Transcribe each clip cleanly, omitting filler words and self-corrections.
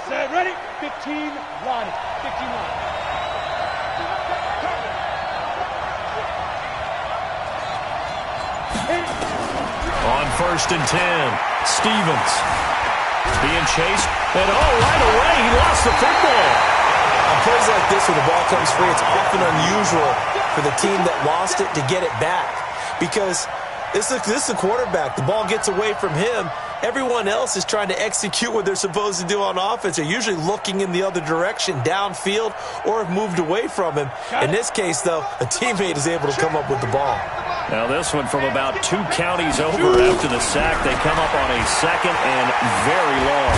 Set, ready? 15, line. 15 line. On 1st and 10, Stevens being chased, and right away he lost the football. On plays like this where the ball comes free, it's often unusual for the team that lost it to get it back because this is the quarterback. The ball gets away from him. Everyone else is trying to execute what they're supposed to do on offense. They're usually looking in the other direction, downfield, or have moved away from him. In this case, though, a teammate is able to come up with the ball. Now this one from about 2 counties over after the sack. They come up on a 2nd and very long.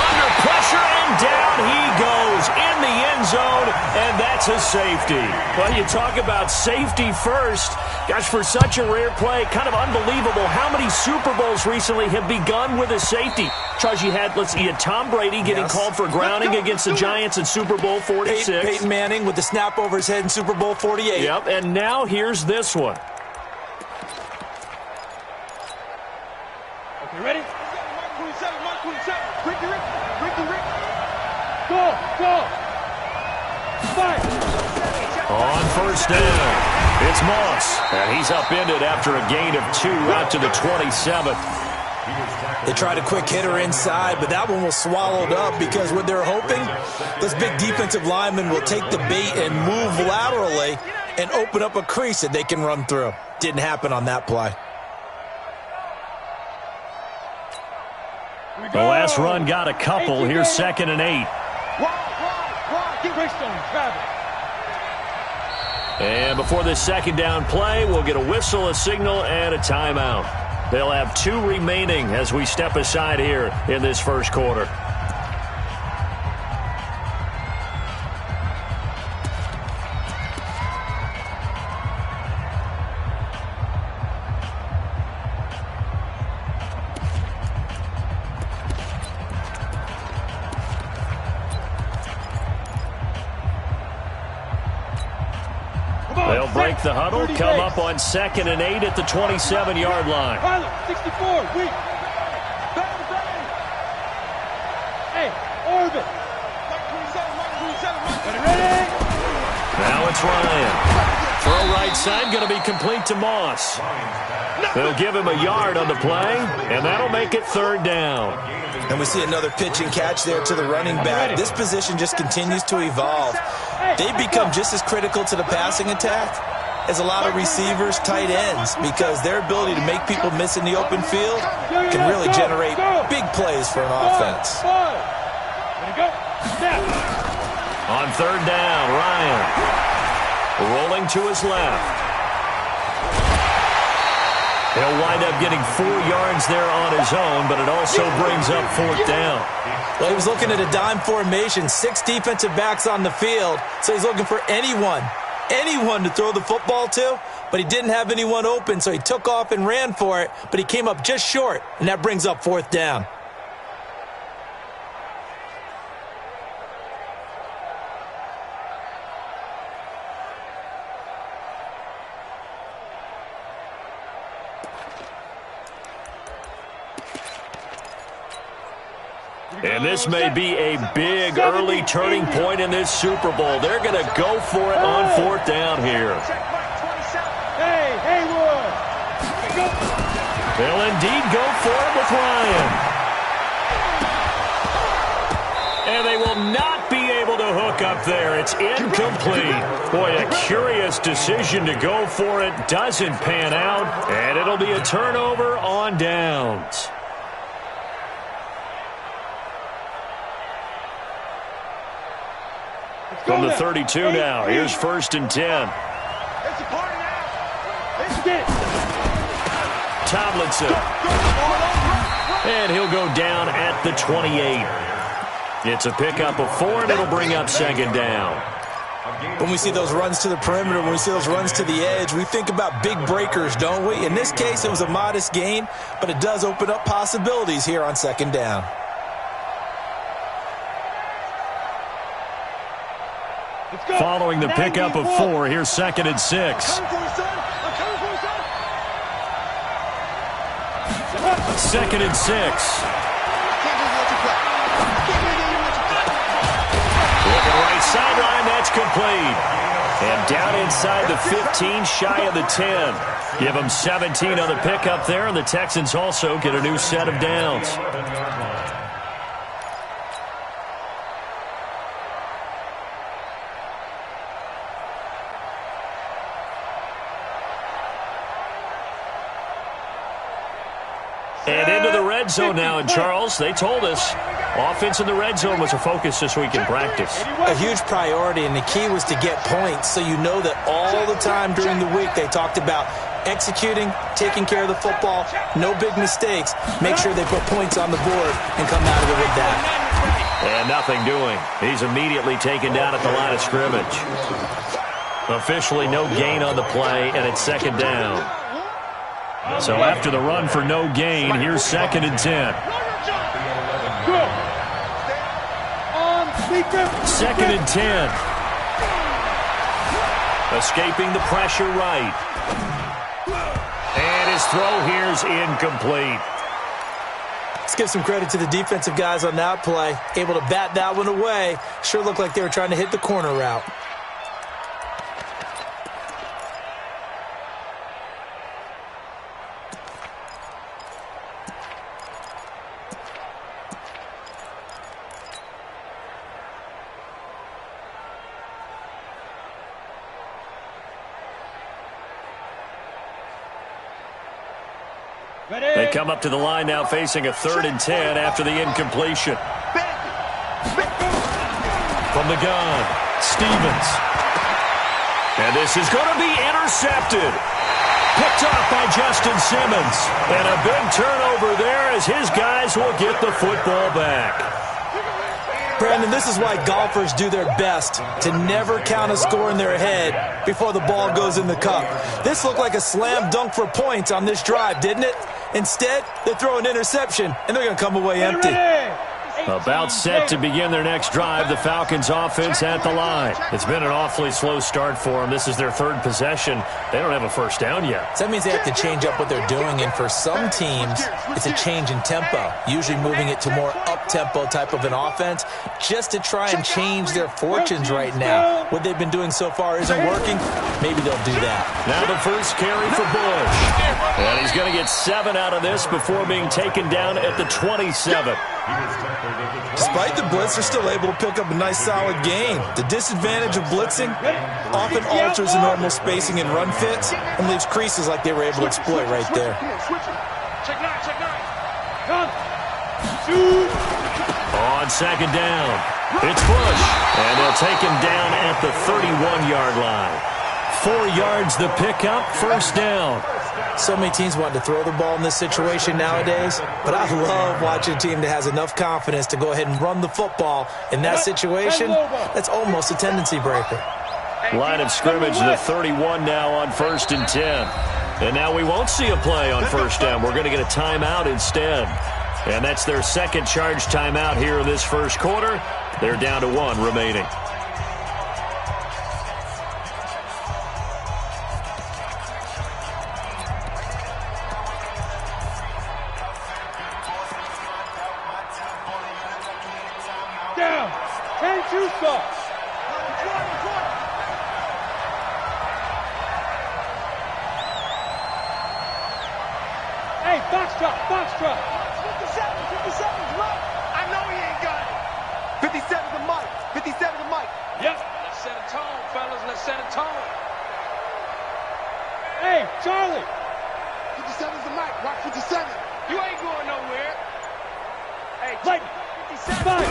Under pressure and down he goes in the end zone, and that's a safety. Well, you talk about safety first. Gosh, for such a rare play, kind of unbelievable how many Super Bowls recently have begun with a safety. Charles, you had Tom Brady getting called for grounding against the Giants in Super Bowl 46. Peyton Manning with the snap over his head in Super Bowl 48. Yep, and now here's this one. Okay, ready? Mark 27. Ricky. Go. 5. On 1st down. It's Moss, and he's upended after a gain of 2 out to the 27th. They tried a quick hitter inside, but that one was swallowed up because what they're hoping, this big defensive lineman will take the bait and move laterally and open up a crease that they can run through. Didn't happen on that play. The last run got a couple. Here's 2nd and 8. Get Greystone, travel. And before this 2nd down play, we'll get a whistle, a signal, and a timeout. They'll have 2 remaining as we step aside here in this 1st quarter. They'll break the huddle, come up on 2nd and 8 at the 27-yard line. Pilot, 64, weak. Hey, orbit. Ready? Now it's Ryan. Throw right side, going to be complete to Moss. They'll give him a yard on the play, and that'll make it 3rd down. And we see another pitch and catch there to the running back. This position just continues to evolve. They become just as critical to the passing attack as a lot of receivers, tight ends, because their ability to make people miss in the open field can really generate big plays for an offense. On 3rd down, Ryan rolling to his left. He'll wind up getting 4 yards there on his own, but it also brings up 4th down. Well, he was looking at a dime formation, 6 defensive backs on the field, so he's looking for anyone to throw the football to, but he didn't have anyone open, so he took off and ran for it, but he came up just short, and that brings up 4th down. And this may be a big early turning point in this Super Bowl. They're going to go for it on 4th down here. Hey, Haywood. They'll indeed go for it with Ryan. And they will not be able to hook up there. It's incomplete. Boy, a curious decision to go for it. Doesn't pan out. And it'll be a turnover on downs. From the 32 now. Here's 1st and 10. Tomlinson. And he'll go down at the 28. It's a pickup of 4, and it'll bring up 2nd down. When we see those runs to the perimeter, when we see those runs to the edge, we think about big breakers, don't we? In this case, it was a modest gain, but it does open up possibilities here on 2nd down. Following the pickup of 4, here's 2nd and 6. 2nd and 6. right sideline, that's complete. And down inside the 15, shy of the 10. Give them 17 on the pickup there, and the Texans also get a new set of downs. And into the red zone now, and Charles, they told us offense in the red zone was a focus this week in practice. A huge priority, and the key was to get points, so you know that all the time during the week they talked about executing, taking care of the football, no big mistakes, make sure they put points on the board and come out of it with that. And nothing doing. He's immediately taken down at the line of scrimmage. Officially no gain on the play, and it's second down. So after the run for no gain, here's 2nd and 10. 2nd and 10. Escaping the pressure right. And his throw here's incomplete. Let's give some credit to the defensive guys on that play. Able to bat that one away. Sure looked like they were trying to hit the corner route. They come up to the line now facing a 3rd and 10 after the incompletion. From the gun, Stevens. And this is going to be intercepted. Picked off by Justin Simmons. And a big turnover there as his guys will get the football back. Brandon, this is why golfers do their best to never count a score in their head before the ball goes in the cup. This looked like a slam dunk for points on this drive, didn't it? Instead, they throw an interception, and they're going to come away empty. About set to begin their next drive, the Falcons offense at the line. It's been an awfully slow start for them. This is their 3rd possession. They don't have a first down yet. So that means they have to change up what they're doing, and for some teams, it's a change in tempo, usually moving it to more up-tempo type of an offense just to try and change their fortunes right now. What they've been doing so far isn't working. Maybe they'll do that. Now the first carry for Bush. And he's going to get 7 out of this before being taken down at the 27. Despite the blitz, they're still able to pick up a nice solid gain. The disadvantage of blitzing often alters the normal spacing and run fits and leaves creases like they were able to exploit right there. Check nine. On 2nd down, it's Bush. And they'll take him down at the 31-yard line. 4 yards the pickup, first down. So many teams want to throw the ball in this situation nowadays, but I love watching a team that has enough confidence to go ahead and run the football. In that situation, that's almost a tendency breaker. Line of scrimmage, the 31 now on 1st and 10. And now we won't see a play on first down. We're going to get a timeout instead. And that's their 2nd charge timeout here in this first quarter. They're down to 1 remaining. Down. 10-2 stop. Hey, box drop. 57's Mike. I know he ain't got it. 57's the Mike. 57's the Mike. Yep. Let's set a tone, fellas. Let's set a tone. Hey, Charlie. 57's the Mike. Watch 57. You ain't going nowhere. Hey, Light. 57. Fine.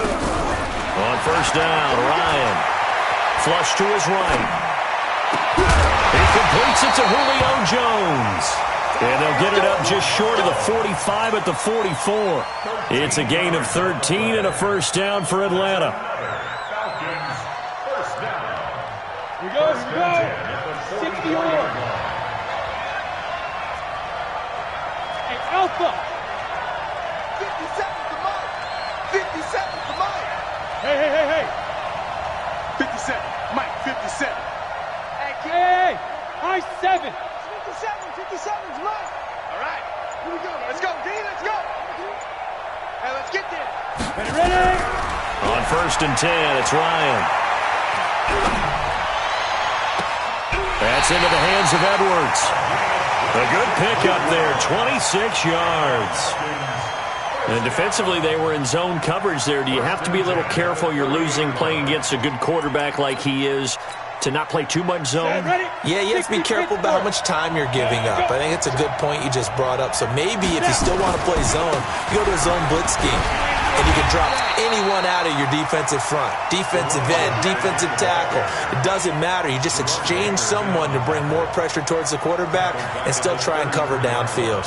On first down, Ryan. Flush to his right. He completes it to Julio Jones. And they'll get it up just short of the 45 at the 44. It's a gain of 13 and a first down for Atlanta. Here we go. 60-yard. Hey, Alpha. 57's the Mike. 57's the Mike. Hey. 57. Mike, 57. Hey. High 7. 57's Mike. All right. Here we go. Let's go, D. Let's go. Hey, let's get there. Ready. On 1st and 10, it's Ryan. That's into the hands of Edwards. A good pickup there, 26 yards. And defensively, they were in zone coverage there. Do you have to be a little careful? You're losing playing against a good quarterback like he is to not play too much zone? Yeah, you have to be careful about how much time you're giving up. I think it's a good point you just brought up. So maybe if you still want to play zone, you go to a zone blitz scheme. And you can drop anyone out of your defensive front. Defensive end, defensive tackle. It doesn't matter. You just exchange someone to bring more pressure towards the quarterback and still try and cover downfield.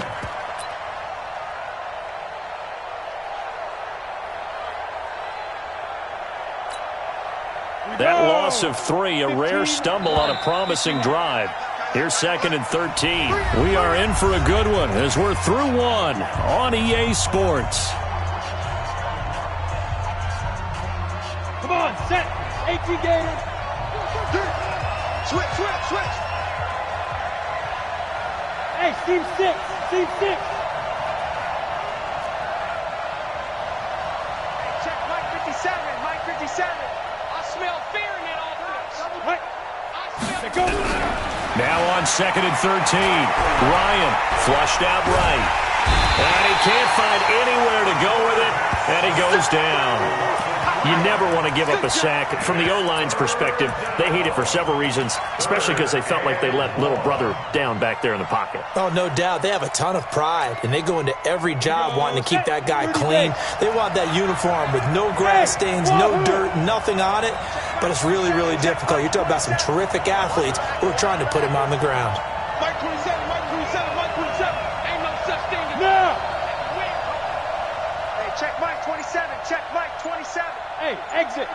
That loss of 3, a rare stumble on a promising drive. Here's 2nd and 13. We are in for a good one as we're through 1 on EA Sports. Come on, set. 18 Gator. Switch, switch, switch. Hey, team 6. Team 6. Hey, check Mike 57. Mike 57. I smell fear in that offense. Right. I smell Go. Now on 2nd and 13. Ryan flushed out right. And he can't find anywhere to go with it. And he goes down. You never want to give up a sack. From the O-line's perspective, they hate it for several reasons, especially because they felt like they let little brother down back there in the pocket. Oh, no doubt. They have a ton of pride, and they go into every job wanting to keep that guy clean. They want that uniform with no grass stains, no dirt, nothing on it. But it's really, really difficult. You're talking about some terrific athletes who are trying to put him on the ground. Mike 27, Mike 27, Mike 27. Ain't no such thing as Now. Hey, check Mike 27, check Mike 27. Hey, exit.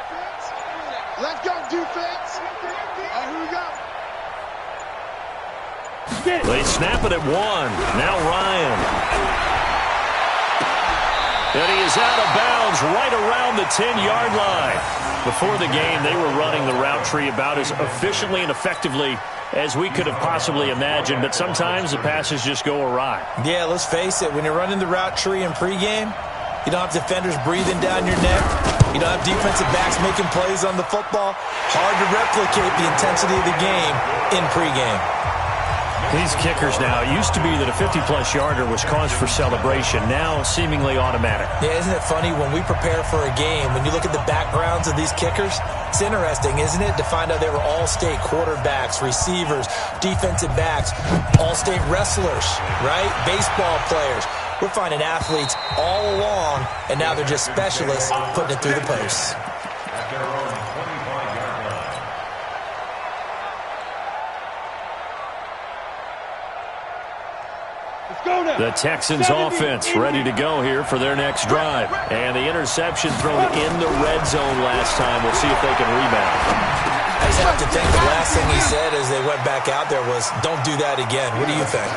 Let's go, defense. Here we go. Get it. They snap it at 1. Now Ryan. And he is out of bounds right around the 10-yard line. Before the game, they were running the route tree about as efficiently and effectively as we could have possibly imagined, but sometimes the passes just go awry. Yeah, let's face it. When you're running the route tree in pregame, you don't have defenders breathing down your neck. You don't have defensive backs making plays on the football. Hard to replicate the intensity of the game in pregame. These kickers now, it used to be that a 50-plus yarder was cause for celebration, now seemingly automatic. Yeah, isn't it funny when we prepare for a game, when you look at the backgrounds of these kickers, it's interesting, isn't it, to find out they were all-state quarterbacks, receivers, defensive backs, all-state wrestlers, right? Baseball players. We're finding athletes all along, and now they're just specialists putting it through the posts. The Texans offense ready to go here for their next drive. And the interception thrown in the red zone last time. We'll see if they can rebound. I just have to think the last thing he said as they went back out there was, don't do that again. What do you think?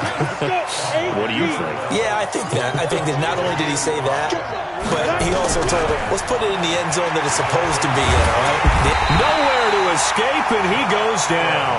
What do you think? Yeah, I think that. I think that not only did he say that, but he also told him, let's put it in the end zone that it's supposed to be in, all right? Nowhere to escape, and he goes down.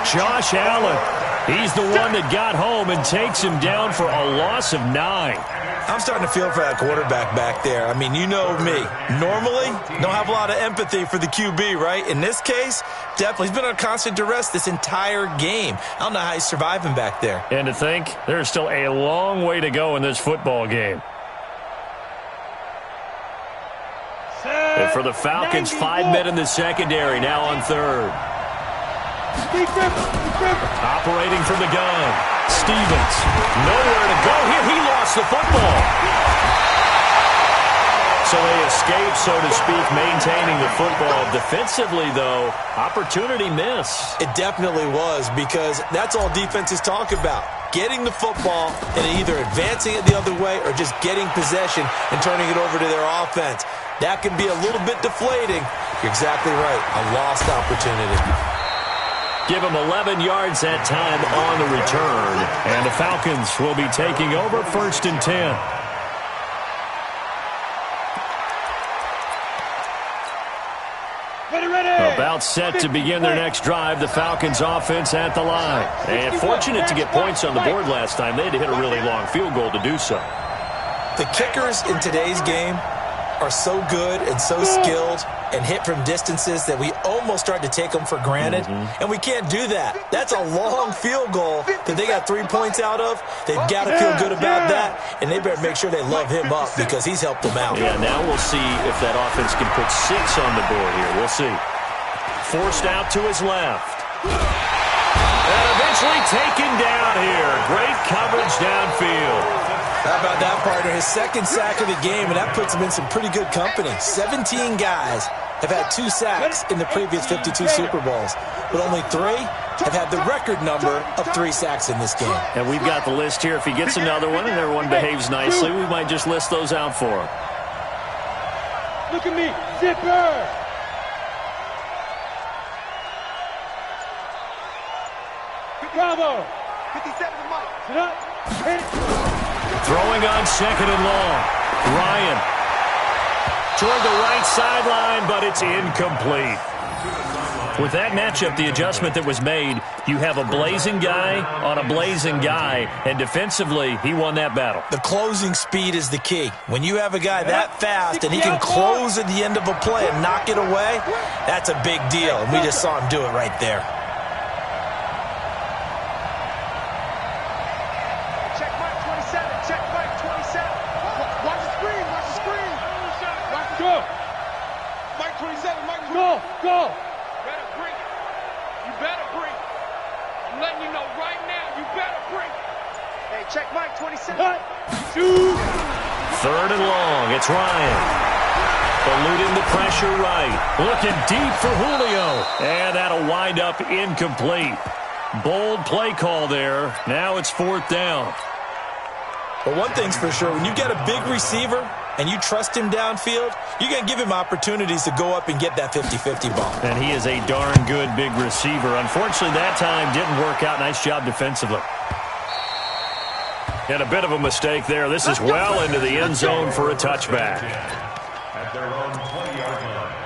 Josh Allen. He's the one that got home and takes him down for a loss of 9. I'm starting to feel for that quarterback back there. I mean, you know me. Normally, don't have a lot of empathy for the QB, right? In this case, definitely. He's been on constant duress this entire game. I don't know how he's surviving back there. And to think, there's still a long way to go in this football game. And for the Falcons, 5 men in the secondary, now on 3rd. Operating from the gun. Stevens. Nowhere to go here. He lost the football. So they escape, so to speak, maintaining the football. Defensively, though, opportunity miss. It definitely was, because that's all defenses talk about. Getting the football and either advancing it the other way or just getting possession and turning it over to their offense. That can be a little bit deflating. You're exactly right. A lost opportunity. Give him 11 yards that time on the return. And the Falcons will be taking over 1st and 10. About set to begin their next drive. The Falcons offense at the line. And fortunate to get points on the board last time. They had to hit a really long field goal to do so. The kickers in today's game are so good and so skilled and hit from distances that we almost start to take them for granted, and we can't do that. That's a long field goal that they got 3 points out of. They've got to feel good about that, and they better make sure they love him up because he's helped them out. Yeah, now we'll see if that offense can put 6 on the board here. We'll see. Forced out to his left. And eventually taken down here. Great coverage downfield. How about that, partner? His second sack of the game, and that puts him in some pretty good company. 17 guys have had 2 sacks in the previous 52 Super Bowls, but only 3 have had the record number of 3 sacks in this game. And we've got the list here. If he gets another one and everyone behaves nicely, we might just list those out for him. Look at me. Zipper. Bravo. 57 to Mike. Sit up. Hit it. Throwing on 2nd and long. Ryan toward the right sideline, but it's incomplete. With that matchup, the adjustment that was made, you have a blazing guy on a blazing guy, and defensively, he won that battle. The closing speed is the key. When you have a guy that fast and he can close at the end of a play and knock it away, that's a big deal, and we just saw him do it right there. Go! Better bring it. You better bring it. I'm letting you know right now, you better bring it. Hey, check Mike, 27. Cut! Shoot! 3rd and long. It's Ryan. Eluding the pressure right. Looking deep for Julio. And that'll wind up incomplete. Bold play call there. Now it's 4th down. But one thing's for sure, when you get a big receiver and you trust him downfield, you're going to give him opportunities to go up and get that 50-50 ball. And he is a darn good big receiver. Unfortunately, that time didn't work out. Nice job defensively. And a bit of a mistake there. This is well into the end zone for a touchback. At their own 20-yard line.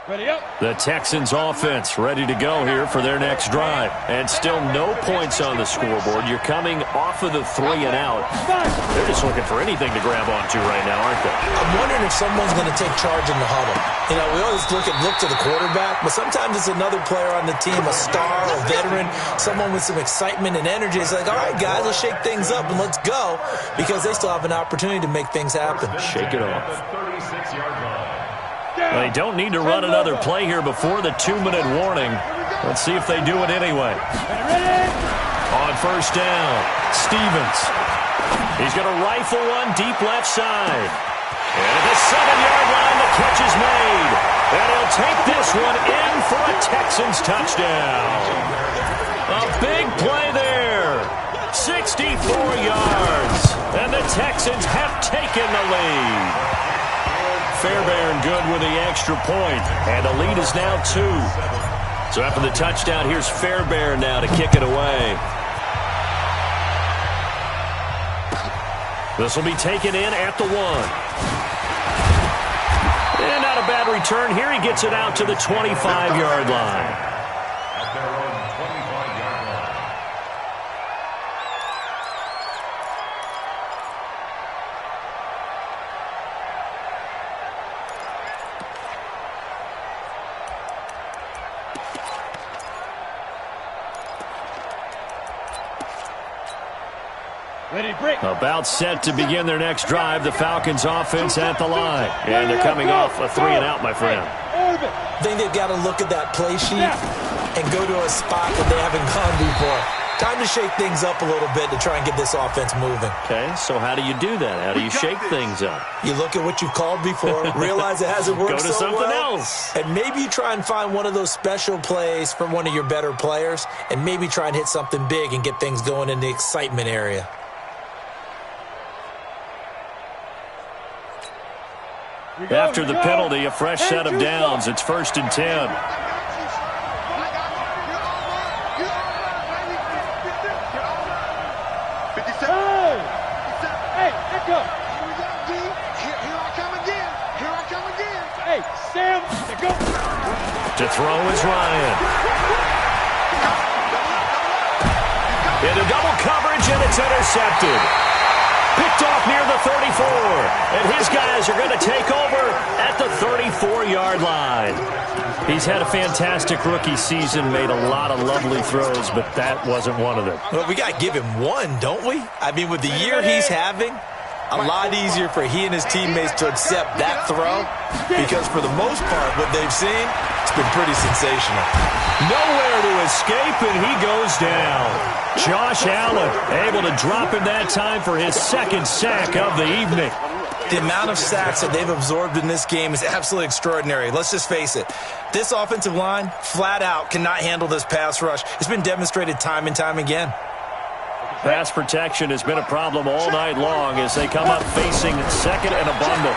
Ready up. The Texans offense ready to go here for their next drive. And still no points on the scoreboard. You're coming off of the 3 and out. They're just looking for anything to grab onto right now, aren't they? I'm wondering if someone's going to take charge in the huddle. You know, we always look to the quarterback, but sometimes it's another player on the team, a star, a veteran, someone with some excitement and energy. It's like, all right, guys, let's shake things up and let's go, because they still have an opportunity to make things happen. Shake it off. 36-yard line. They don't need to run another play here before the 2-minute warning. Let's see if they do it anyway. On 1st down, Stevens. He's going to rifle one deep left side. And at the 7-yard line, the catch is made. And he'll take this one in for a Texans touchdown. A big play there. 64 yards. And the Texans have taken the lead. Fairbairn good with the extra point, and the lead is now 2. So after the touchdown, here's Fairbairn now to kick it away. This will be taken in at the 1. And not a bad return here. He gets it out to the 25-yard line. At their own 25-yard line. Ready, break. About set to begin their next drive. The Falcons offense at the line. And they're coming off a 3 and out, my friend. I think they've got to look at that play sheet and go to a spot that they haven't gone before. Time to shake things up a little bit to try and get this offense moving. Okay, so how do you do that? How do you shake things up? You look at what you've called before, realize it hasn't worked Go to so something well, else. and maybe you try and find one of those special plays from one of your better players, and maybe try and hit something big and get things going in the excitement area. After the penalty, a fresh set of downs. It's 1st and 10. Go. To throw is Ryan. Into double coverage, and it's intercepted. Picked off near the 34. And his guys are going to take over at the 34-yard line. He's had a fantastic rookie season, made a lot of lovely throws, but that wasn't one of them. Well, we got to give him one, don't we? I mean, with the year he's having, a lot easier for he and his teammates to accept that throw because for the most part, what they've seen, it's been pretty sensational. Nowhere to escape, and he goes down. Josh Allen able to drop him that time for his second sack of the evening. The amount of sacks that they've absorbed in this game is absolutely extraordinary. Let's just face it. This offensive line, flat out, cannot handle this pass rush. It's been demonstrated time and time again. Pass protection has been a problem all night long as they come up facing second and a bundle.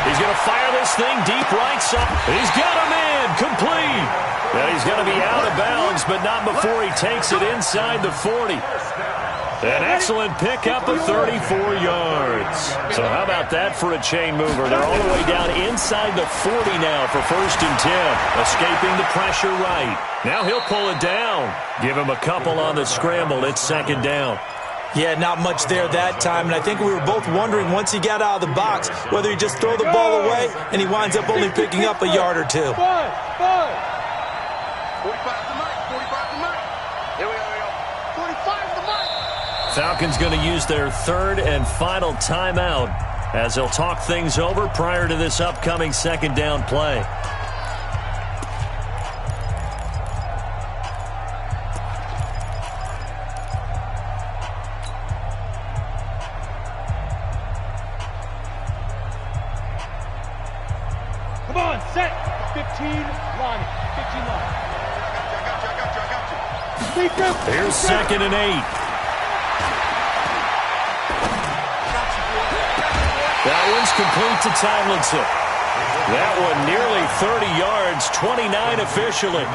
He's going to fire this thing deep right side. He's got him in. Complete. Now he's going to be out of bounds, but not before he takes it inside the 40. An excellent pickup of 34 yards. So how about that for a chain mover? They're all the way down inside the 40 now for 1st and 10. Escaping the pressure right. Now he'll pull it down. Give him a couple on the scramble. It's 2nd down. Yeah, not much there that time, and I think we were both wondering once he got out of the box whether he just throw the ball away and he winds up only picking up a yard or two. 45 to Mike. 45 to Mike. Here we go. 45 to Mike. Falcons going to use their 3rd and final timeout as they'll talk things over prior to this upcoming 2nd down play. Come on, set. 15 line. 15 line. I got you. Here's 2nd and 8. That one's complete to Tomlinson. That one nearly 30 yards, 29 officially.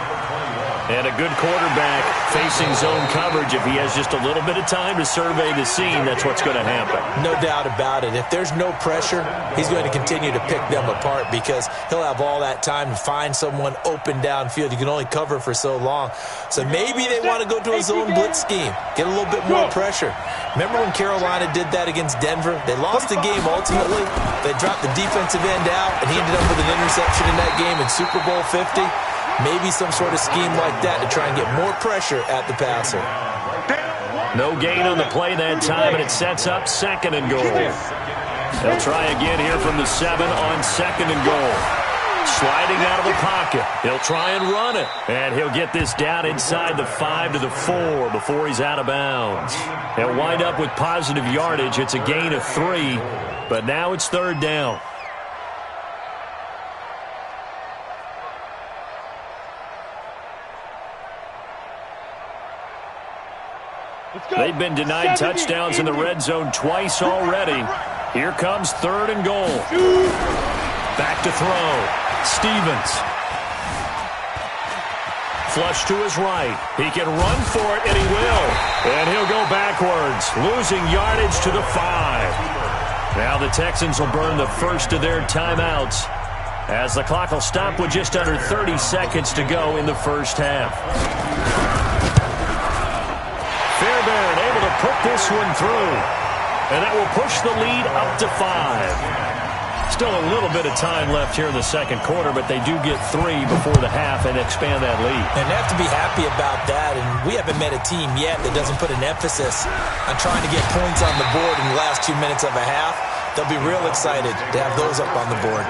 And a good quarterback facing zone coverage. If he has just a little bit of time to survey the scene, that's what's going to happen. No doubt about it. If there's no pressure, he's going to continue to pick them apart because he'll have all that time to find someone open downfield. You can only cover for so long. So maybe they want to go to a zone blitz scheme, get a little bit more pressure. Remember when Carolina did that against Denver? They lost the game ultimately. They dropped the defensive end out, and he ended up with an interception in that game in Super Bowl 50. Maybe some sort of scheme like that to try and get more pressure at the passer. No gain on the play that time, and it sets up 2nd and goal. They'll try again here from the 7 on 2nd and goal. Sliding out of the pocket. He'll try and run it. And he'll get this down inside the 5 to the 4 before he's out of bounds. He'll wind up with positive yardage. It's a gain of 3, but now it's 3rd down. They've been denied touchdowns in the red zone twice already. Here comes 3rd and goal. Back to throw. Stevens. Flush to his right. He can run for it, and he will. And he'll go backwards, losing yardage to the 5. Now the Texans will burn the first of their timeouts as the clock will stop with just under 30 seconds to go in the first half. Fairbairn able to put this one through. And that will push the lead up to 5. Still a little bit of time left here in the second quarter, but they do get 3 before the half and expand that lead. And they have to be happy about that, and we haven't met a team yet that doesn't put an emphasis on trying to get points on the board in the last 2 minutes of a half. They'll be real excited to have those up on the board.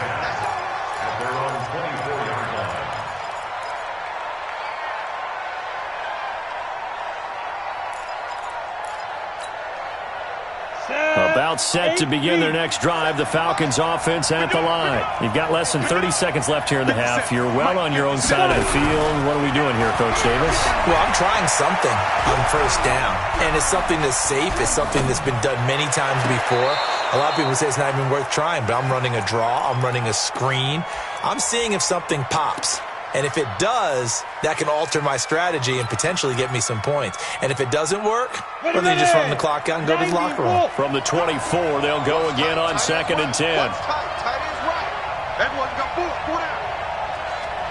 About set to begin their next drive. The Falcons offense at the line. You've got less than 30 seconds left here in the half. You're well on your own side of the field. What are we doing here, Coach Davis? Well, I'm trying something on 1st down. And it's something that's safe. It's something that's been done many times before. A lot of people say it's not even worth trying, but I'm running a draw. I'm running a screen. I'm seeing if something pops. And if it does, that can alter my strategy and potentially get me some points. And if it doesn't work, well, then you just run the clock out and go to the locker room. From the 24, they'll go again on 2nd and 10. Tight is right. Everyone's got 4. Pull down.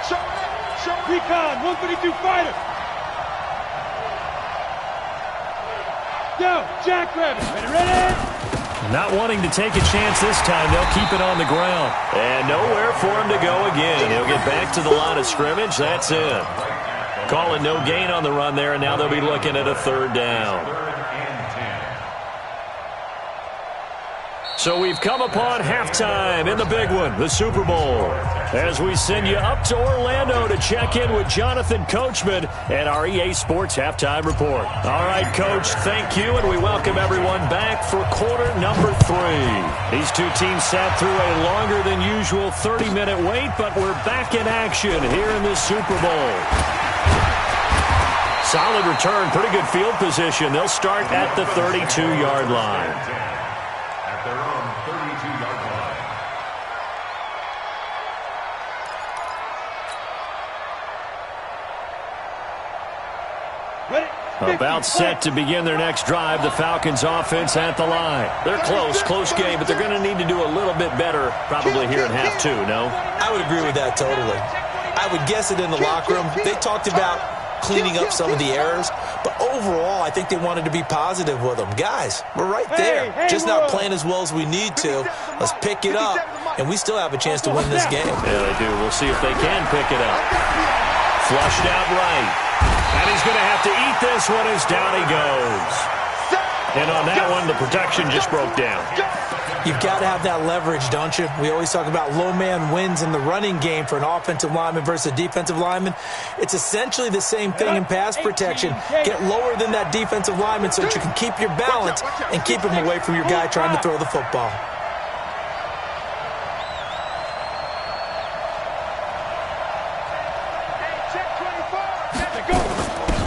Show it up. Recon, 132 fighter. Go, jackrabbit. Ready? Not wanting to take a chance this time, they'll keep it on the ground. And nowhere for him to go again. He'll get back to the line of scrimmage. That's it. Calling no gain on the run there, and now they'll be looking at a third down. So we've come upon halftime in the big one, the Super Bowl, as we send you up to Orlando to check in with Jonathan Coachman and our EA Sports Halftime Report. All right, Coach, thank you, and we welcome everyone back for quarter number 3. These two teams sat through a longer than usual 30-minute wait, but we're back in action here in the Super Bowl. Solid return, pretty good field position. They'll start at the 32-yard line. About set to begin their next drive, the Falcons offense at the line. They're close game, but they're going to need to do a little bit better probably here in half 2, no? I would agree with that totally. I would guess it in the locker room. They talked about cleaning up some of the errors, but overall, I think they wanted to be positive with them. Guys, we're right there. Just not playing as well as we need to. Let's pick it up, and we still have a chance to win this game. Yeah, they do. We'll see if they can pick it up. Flushed out right. And he's going to have to eat this one as down he goes. And on that one, the protection just broke down. You've got to have that leverage, don't you? We always talk about low man wins in the running game for an offensive lineman versus a defensive lineman. It's essentially the same thing in pass protection. Get lower than that defensive lineman so that you can keep your balance and keep him away from your guy trying to throw the football.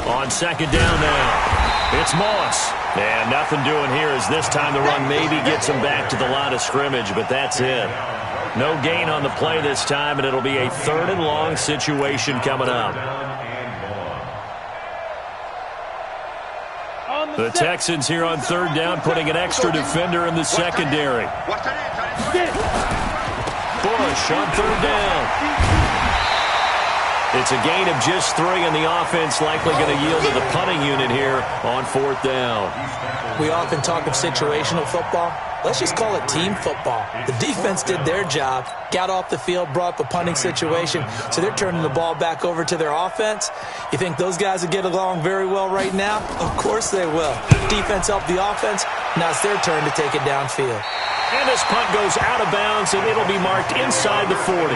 On second down now, it's Moss. And nothing doing here as this time the run maybe gets him back to the line of scrimmage, but that's it. No gain on the play this time, and it'll be a 3rd and long situation coming up. The Texans here on 3rd down, putting an extra defender in the secondary. Bush on 3rd down. It's a gain of just 3, and the offense likely going to yield to the punting unit here on 4th down. We often talk of situational football. Let's just call it team football. The defense did their job, got off the field, brought the punting situation, so they're turning the ball back over to their offense. You think those guys will get along very well right now? Of course they will. Defense helped the offense. Now it's their turn to take it downfield. And this punt goes out of bounds, and it'll be marked inside the 40.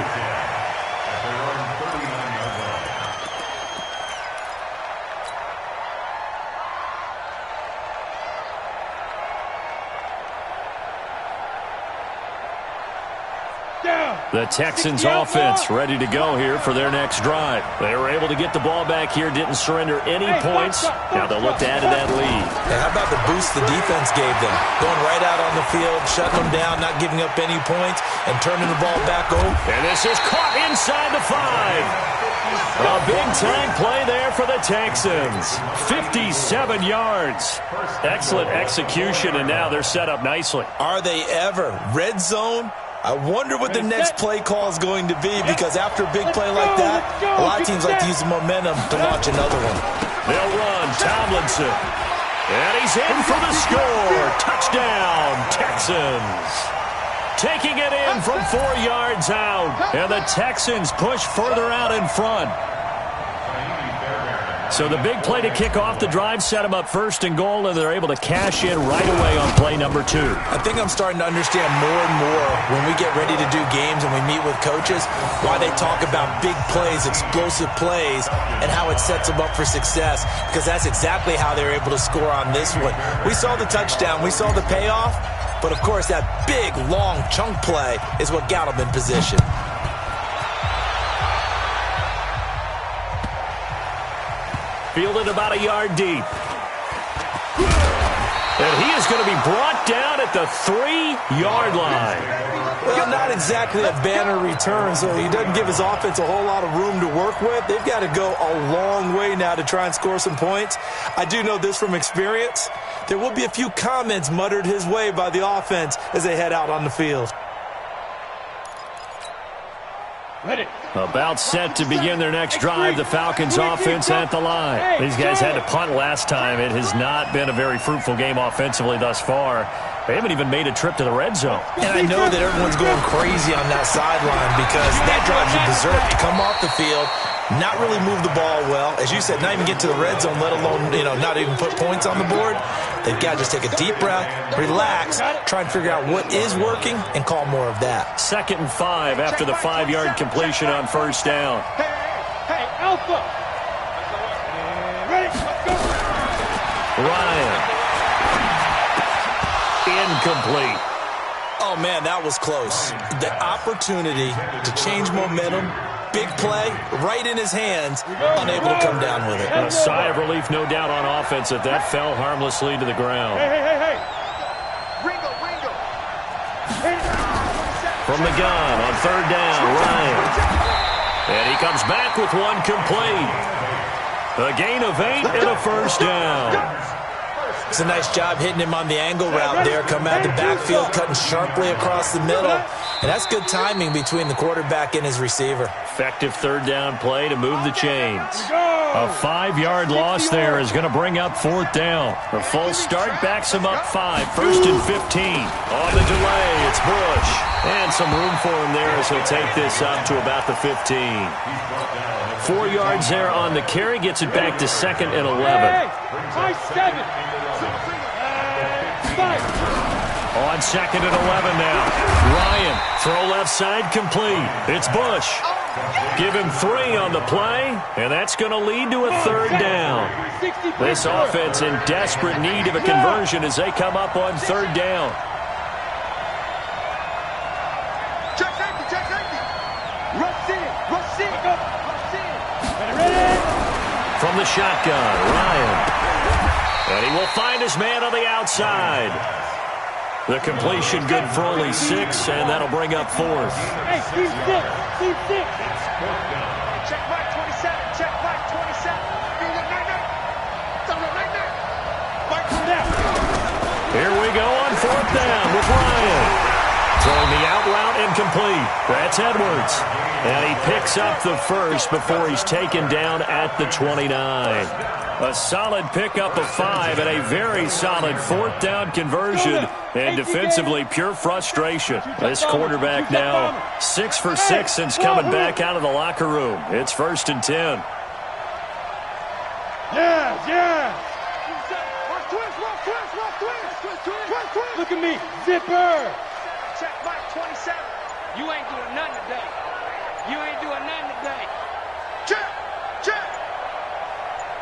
The Texans offense ready to go here for their next drive. They were able to get the ball back here, didn't surrender any points. Now they'll look to add to that lead. Hey, how about the boost the defense gave them? Going right out on the field, shutting them down, not giving up any points, and turning the ball back over. And this is caught inside the 5. A big-time play there for the Texans. 57 yards. Excellent execution, and now they're set up nicely. Are they ever? Red zone? I wonder what the next play call is going to be, because after a big play like that, a lot of teams like to use the momentum to launch another one. They'll run Tomlinson. And he's in for the score. Touchdown, Texans. Taking it in from 4 yards out. And the Texans push further out in front. So the big play to kick off the drive set them up 1st and goal, and they're able to cash in right away on play number 2. I think I'm starting to understand more and more when we get ready to do games and we meet with coaches why they talk about big plays, explosive plays, and how it sets them up for success, because that's exactly how they're able to score on this one. We saw the touchdown. We saw the payoff. But, of course, that big, long chunk play is what got them in position. Fielded about a yard deep. And he is going to be brought down at the 3-yard line. Well, not exactly a banner return, so he doesn't give his offense a whole lot of room to work with. They've got to go a long way now to try and score some points. I do know this from experience. There will be a few comments muttered his way by the offense as they head out on the field. About set to begin their next drive, the Falcons offense at the line. These guys had to punt last time. It has not been a very fruitful game offensively thus far. They haven't even made a trip to the red zone. And I know that everyone's going crazy on that sideline because that drives you berserk. You come off the field, not really move the ball well. As you said, not even get to the red zone, let alone, not even put points on the board. They've got to just take a deep breath, relax, try and figure out what is working, and call more of that. 2nd and 5 after the 5-yard completion on first down. Hey, Alpha. Ready? Let's go. Ryan. Incomplete. Oh, man, that was close. The opportunity to change momentum, big play, right in his hands, unable to come down with it. A sigh of relief, no doubt, on offense that fell harmlessly to the ground. Hey. Ringo. From the gun on 3rd down, Ryan. And he comes back with one complete. A gain of 8 and a first down. It's a nice job hitting him on the angle route there. Come out the backfield, cutting sharply across the middle. And that's good timing between the quarterback and his receiver. Effective 3rd down play to move the chains. A 5-yard loss there is going to bring up 4th down. The full start backs him up 5. 1st and 15. On the delay, it's Bush. And some room for him there as he'll take this up to about the 15. 4 yards there on the carry, gets it back to 2nd and 11. High 7. On 2nd and 11 now. Ryan, throw left side, complete. It's Bush. Give him 3 on the play, and that's going to lead to a 3rd down. This offense in desperate need of a conversion as they come up on 3rd down. Check safety. Rush in. From the shotgun, Ryan. And he will find his man on the outside. The completion good for only 6, and that'll bring up 4th. Hey, team 6. Check Mike 27. Here we go on 4th down with Ryan. Throwing the out route incomplete. That's Edwards. And he picks up the first before he's taken down at the 29. A solid pickup of 5 and a very solid 4th down conversion. And defensively, pure frustration. This quarterback now 6 for 6 since coming back out of the locker room. It's 1st and 10. Yeah. Look at me. Zipper. Check Mike 27. You ain't doing nothing today.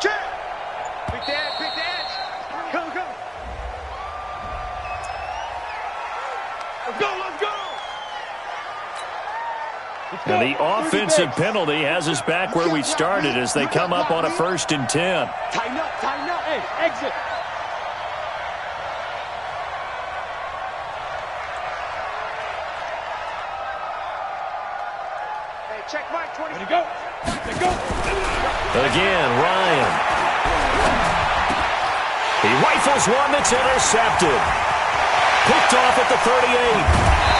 Check. Pick the edge. Go. Let's go. And the offensive penalty has us back where we started as they come up on a 1st and 10. Tighten up. Hey, exit. Hey, check Mike 20. Ready to go. Again, Ryan. He rifles one that's intercepted. Picked off at the 38.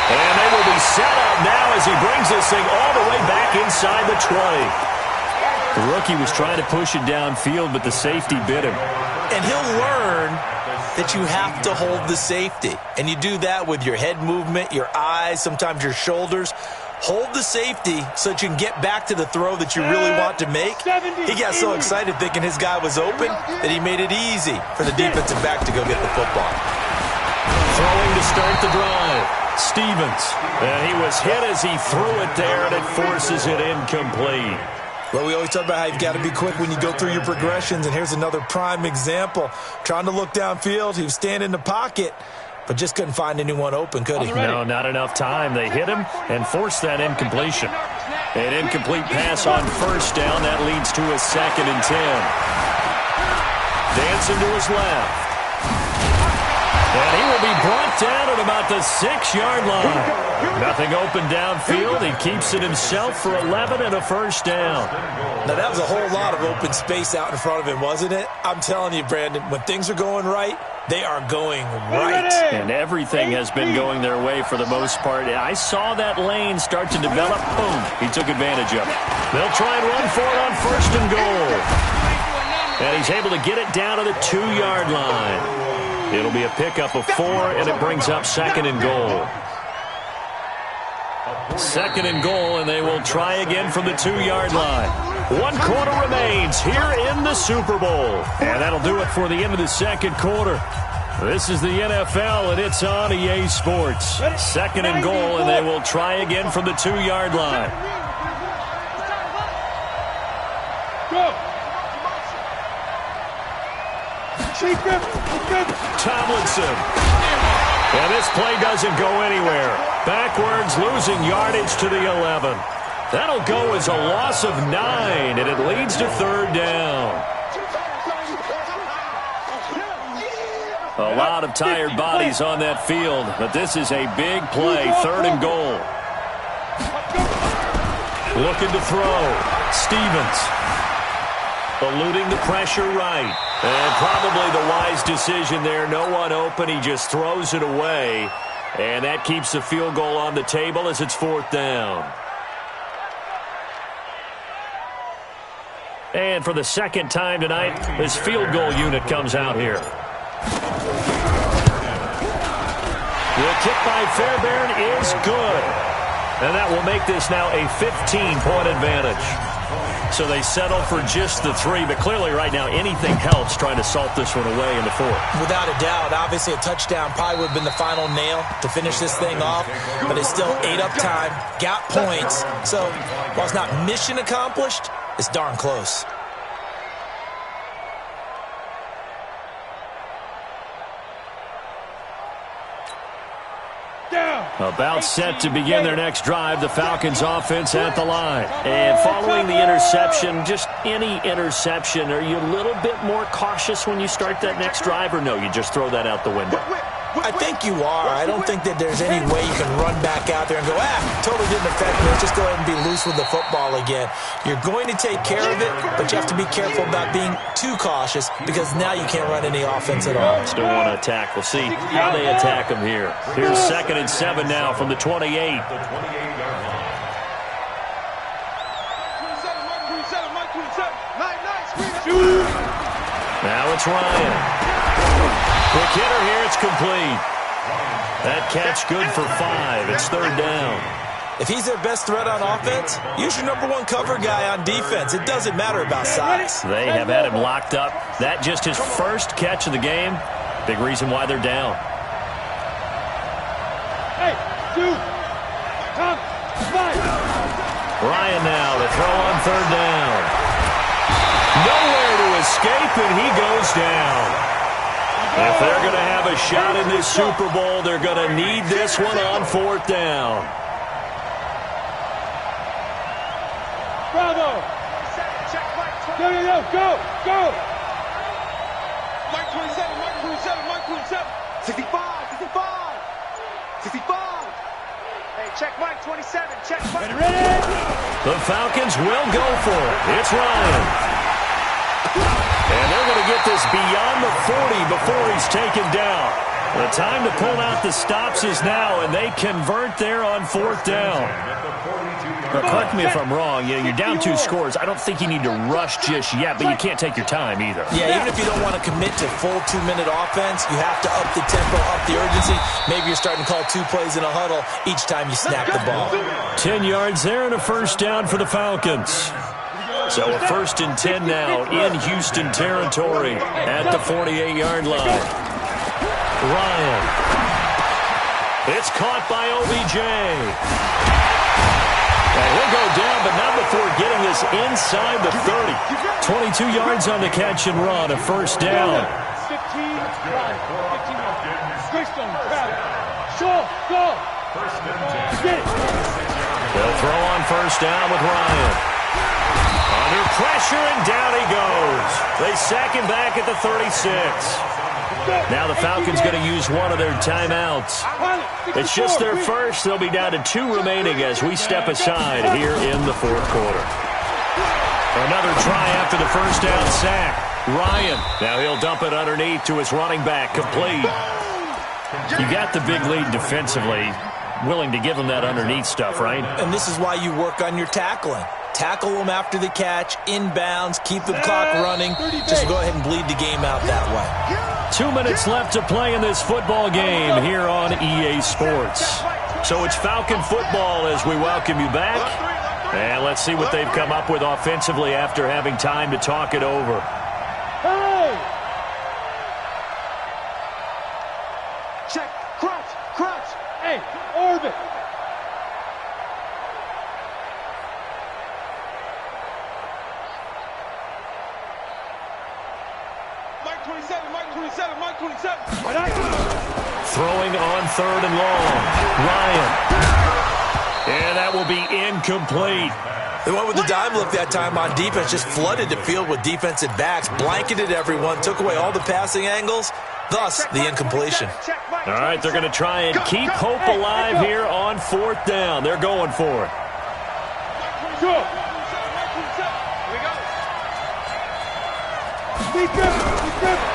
And they will be set up now as he brings this thing all the way back inside the 20. The rookie was trying to push it downfield, but the safety bit him. And he'll learn that you have to hold the safety. And you do that with your head movement, your eyes, sometimes your shoulders. Hold the safety so that you can get back to the throw that you really want to make. He got so excited thinking his guy was open that he made it easy for the defensive back to go get the football. Throwing to start the drive. Stevens. And he was hit as he threw it there, and it forces it incomplete. Well, we always talk about how you've got to be quick when you go through your progressions, and here's another prime example. Trying to look downfield, he was standing in the pocket, but just couldn't find anyone open, could he? No, not enough time. They hit him and forced that incompletion. An incomplete pass on 1st down. That leads to a 2nd and 10. Dancing to his left. And he will be brought down at about the 6-yard line. Nothing open downfield. He keeps it himself for 11 and a 1st down. Now, that was a whole lot of open space out in front of him, wasn't it? I'm telling you, Brandon, when things are going right, They are going right. And everything has been going their way for the most part. I saw that lane start to develop. Boom. He took advantage of it. They'll try and run for it on 1st and goal. And he's able to get it down to the 2-yard line. It'll be a pickup of 4, and it brings up 2nd and goal. 2nd and goal, and they will try again from the 2-yard line. 1 quarter remains here in the Super Bowl. And that'll do it for the end of the 2nd quarter. This is the NFL, and it's on EA Sports. 2nd and goal, and they will try again from the 2-yard line. Go. Tomlinson. And this play doesn't go anywhere. Backwards, losing yardage to the 11. That'll go as a loss of 9, and it leads to 3rd down. A lot of tired bodies on that field, but this is a big play. 3rd and goal. Looking to throw. Stevens. Eluding the pressure right. And probably the wise decision there. No one open. He just throws it away. And that keeps the field goal on the table as it's 4th down. And for the 2nd time tonight, this field goal unit comes out here. The kick by Fairbairn is good. And that will make this now a 15-point advantage. So they settle for just the 3, but clearly right now anything helps trying to salt this one away in the 4th. Without a doubt, obviously a touchdown probably would have been the final nail to finish this thing off, but it's still ate up time, got points. So while it's not mission accomplished, it's darn close. About set to begin their next drive, the Falcons offense at the line. And following the interception, just any interception, are you a little bit more cautious when you start that next drive, or no, you just throw that out the window? I think you are. I don't think that there's any way you can run back out there and go, totally didn't affect me. Let's just go ahead and be loose with the football again. You're going to take care of it, but you have to be careful about being too cautious because now you can't run any offense at all. Still want to attack. We'll see how they attack them here. Here's 2nd and 7 now from the 28. Now it's Ryan. Quick hitter here, it's complete. That catch good for 5. It's 3rd down. If he's their best threat on offense, use your #1 cover guy on defense. It doesn't matter about size. They have had him locked up. That just his first catch of the game. Big reason why they're down. Hey, 2, come, 5. Ryan now to throw on 3rd down. Nowhere to escape, and he goes down. If they're going to have a shot in this Super Bowl, they're going to need this one on 4th down. Bravo! Go! Mike 27, Mike 27, Mike 27. 65. Hey, check Mike 27, check Mike. Ready? The Falcons will go for it. It's Ryan. And they're going to get this beyond the 40 before he's taken down. The time to pull out the stops is now, and they convert there on 4th down. Now, correct me if I'm wrong. You're down 2 scores. I don't think you need to rush just yet, but you can't take your time either. Yeah, even if you don't want to commit to full 2-minute offense, you have to up the tempo, up the urgency. Maybe you're starting to call 2 plays in a huddle each time you snap the ball. 10 yards there and a 1st down for the Falcons. So a 1st and 10 now in Houston territory at the 48-yard line. Ryan. It's caught by OBJ. And he'll go down, but not before getting this inside the 30. 22 yards on the catch and run, a 1st down. 15 yards. Greystone, grab it. Sure, go. Get it. They'll throw on 1st down with Ryan. Under pressure, and down he goes. They sack him back at the 36. Now the Falcons going to use one of their timeouts. It's just their first. They'll be down to 2 remaining as we step aside here in the 4th quarter. Another try after the 1st down sack. Ryan. Now he'll dump it underneath to his running back. Complete. You got the big lead defensively. Willing to give him that underneath stuff, right? And this is why you work on your tackling. Tackle them after the catch, inbounds, keep the clock running. Just go ahead and bleed the game out that way. 2 minutes left to play in this football game here on EA Sports. So it's Falcon football as we welcome you back. And let's see what they've come up with offensively after having time to talk it over. Hey! Check. Crouch. Crouch. Hey, orbit. Mike 27, Mike 27, Mike 27. Throwing on 3rd and long. Ryan. And that will be incomplete. They went with the dime look that time on defense, just flooded the field with defensive backs, blanketed everyone, took away all the passing angles, thus the incompletion. All right, they're going to try and keep hope alive here on 4th down. They're going for it. Go.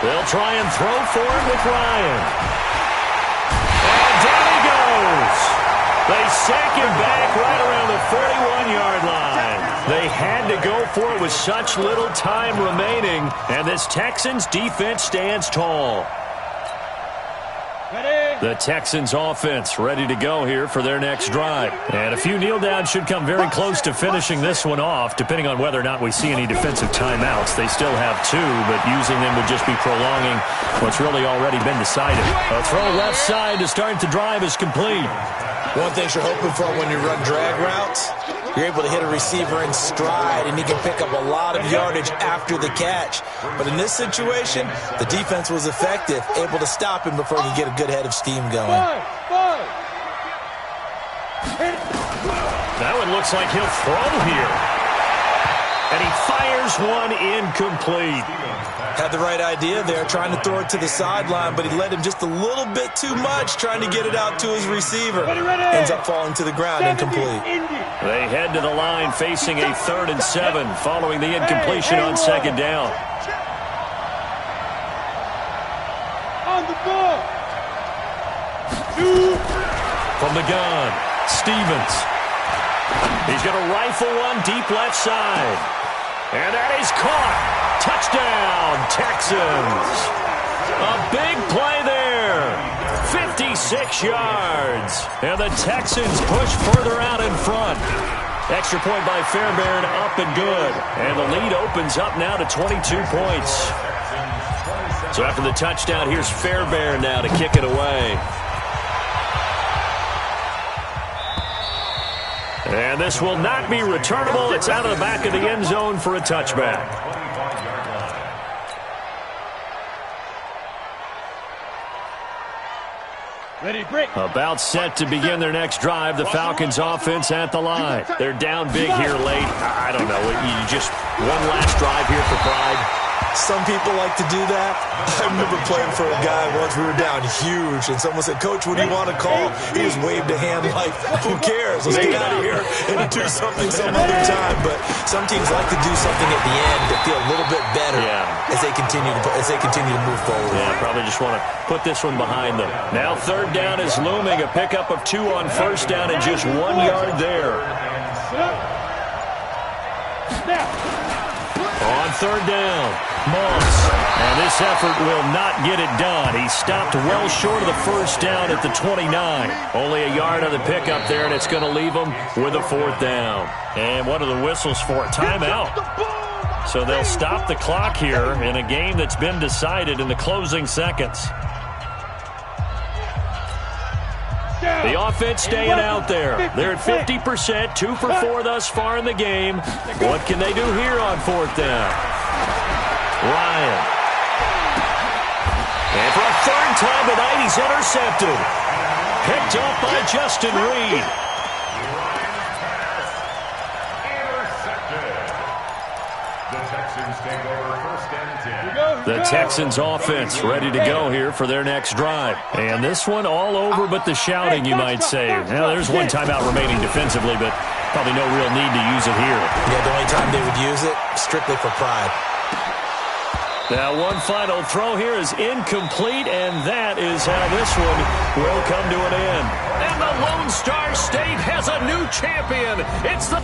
They'll try and throw for it with Ryan. And down he goes. They sack him back right around the 41-yard line. They had to go for it with such little time remaining, and this Texans defense stands tall. The Texans offense ready to go here for their next drive. And a few kneel downs should come very close to finishing this one off, depending on whether or not we see any defensive timeouts. They still have 2, but using them would just be prolonging what's really already been decided. A throw left side to start the drive is complete. One thing you're hoping for when you run drag routes, you're able to hit a receiver in stride, and he can pick up a lot of yardage after the catch. But in this situation, the defense was effective, able to stop him before he could get a good head of steam going. That one looks like he'll throw here. And he fires one incomplete. Had the right idea there, trying to throw it to the sideline, but he led him just a little bit too much, trying to get it out to his receiver. Ends up falling to the ground, incomplete. They head to the line facing a 3rd and 7 following the incompletion on 2nd down. On the ball. From the gun, Stevens. He's going to rifle one deep left side. And that is caught. Touchdown, Texans. A big play there. 56 yards. And the Texans push further out in front. Extra point by Fairbairn, up and good. And the lead opens up now to 22 points. So after the touchdown, here's Fairbairn now to kick it away. And this will not be returnable. It's out of the back of the end zone for a touchback. About set to begin their next drive. The Falcons offense at the line. They're down big here late. I don't know. You just one last drive here for pride. Some people like to do that. I remember playing for a guy once. We were down huge, and someone said, "Coach, what do you want to call?" He just waved a hand like, "Who cares? Let's get out of here and do something some other time." But some teams like to do something at the end to feel a little bit better as they continue to move forward. Yeah, probably just want to put this one behind them. Now 3rd down is looming. A pickup of 2 on 1st down and just 1 yard there. On 3rd down, Moss. And this effort will not get it done. He stopped well short of the 1st down at the 29. Only a yard on the pickup there, and it's going to leave him with a 4th down. And what are the whistles for? Timeout. So they'll stop the clock here in a game that's been decided in the closing seconds. The offense staying out there. They're at 50%, 2 for 4 thus far in the game. What can they do here on 4th down? Ryan. And for a 3rd time tonight, he's intercepted. Picked up by Justin Reed. The Texans offense ready to go here for their next drive. And this one all over but the shouting, you might say. Now, there's one timeout remaining defensively, but probably no real need to use it here. Yeah, the only time they would use it, strictly for pride. Now one final throw here is incomplete, and that is how this one will come to an end. And the Lone Star State has a new champion. It's the